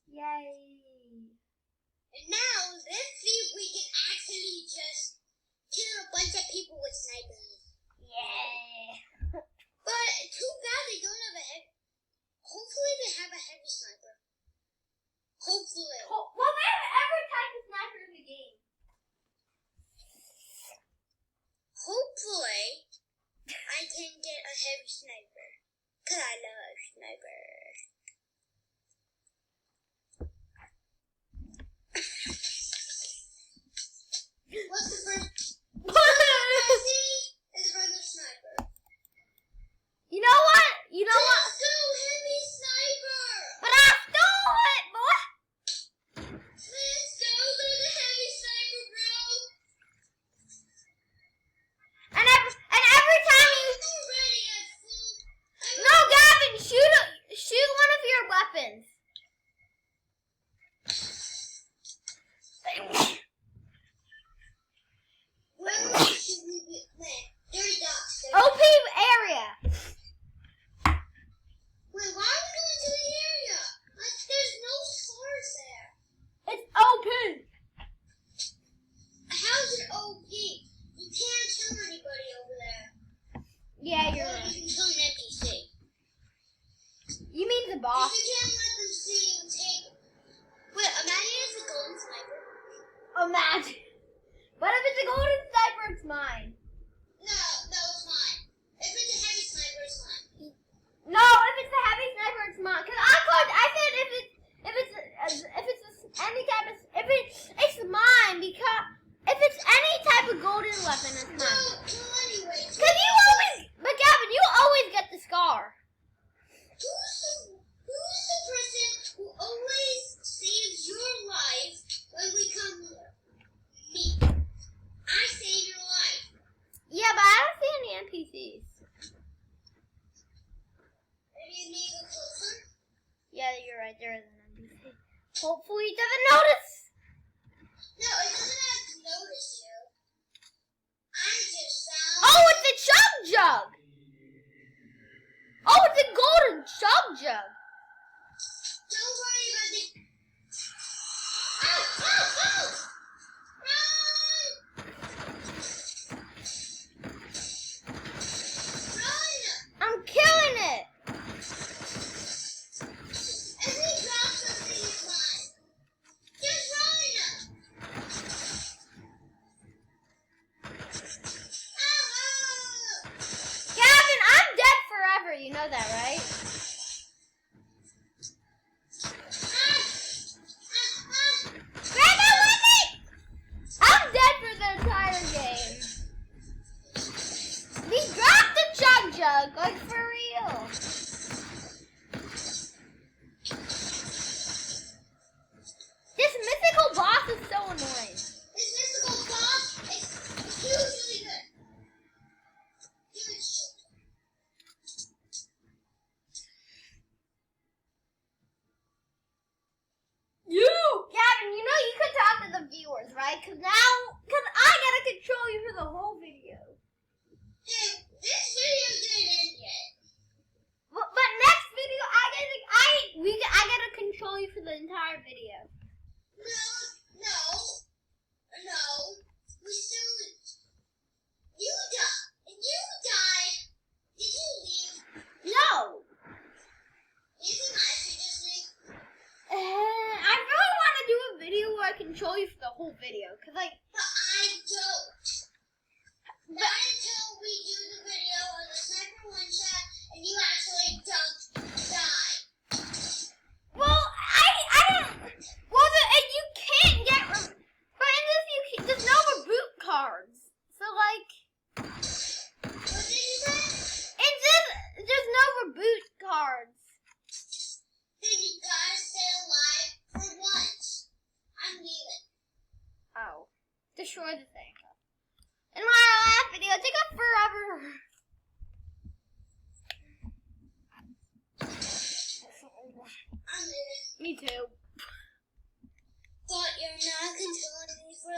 Yay! And now, let's see if we can actually just kill a bunch of people with snipers. Yeah! But too bad they don't have a heavy... Hopefully they have a heavy sniper. Hopefully. Well, they have every type of sniper in the game. Hopefully, I can get a heavy sniper. Because I love snipers. What's the first? Is regular sniper. You know what? Let's go, heavy sniper! But I stole it, boy! Let's go to the heavy sniper, bro! And every time you... I'm already at full... No, Gavin, shoot one of your weapons. Where should we be? There's dots. OP area. Wait, why are we going to the area? There's no stars there. It's open. How's it OP? You can't kill anybody over there. Yeah, you're Or right. you can kill an NPC. You mean the boss? If you can't let them see you take... Wait, imagine it's a golden sniper. Imagine. What if it's a golden sniper? It's mine. No, it's mine. If it's a heavy sniper, it's mine. No, if it's a heavy sniper, it's mine. Cause I said if it's mine because if it's any type of golden weapon, it's mine. No, anyway. Cause but Gavin, you always get the scar. Who's the person who always saves your life when we come here? Me. I save your life. Yeah, but I don't see any NPCs. Maybe you need to go closer? Yeah, you're right. There is an NPC. Hopefully, he doesn't notice. No, it doesn't have to notice you. I just found... Oh, it's a chug jug. Oh, it's a golden chug jug. Don't worry about the... Oh! Run! I'm killing it. If we drop something, you run. Just run! Oh! Gavin, I'm dead forever. You know that, right? Grab that with me. I'm dead for the entire game. We dropped the chug jug, like for real. This mythical boss is so annoying. This mystical boss is usually good. Huge. Gavin, you know you could talk to the viewers, right? Cause I gotta control you for the whole video. Hey, this video didn't end yet. But next video, I gotta control you for the entire video. No. We still... You died. Did you leave? No. You think I should just leave? I really want to do a video where I control you for the whole video, cause like. But I don't. Not until we do the video on the sniper one shot and you actually don't die. Well, I don't. Well, and you can't get. But in this, there's no reboot cards. So like. What did you say? There's no reboot cards. Then you gotta stay alive for once. I'm leaving. Oh, destroy the thing. In my last video, it took up forever. I'm leaving. Me too. But you're not controlling me for a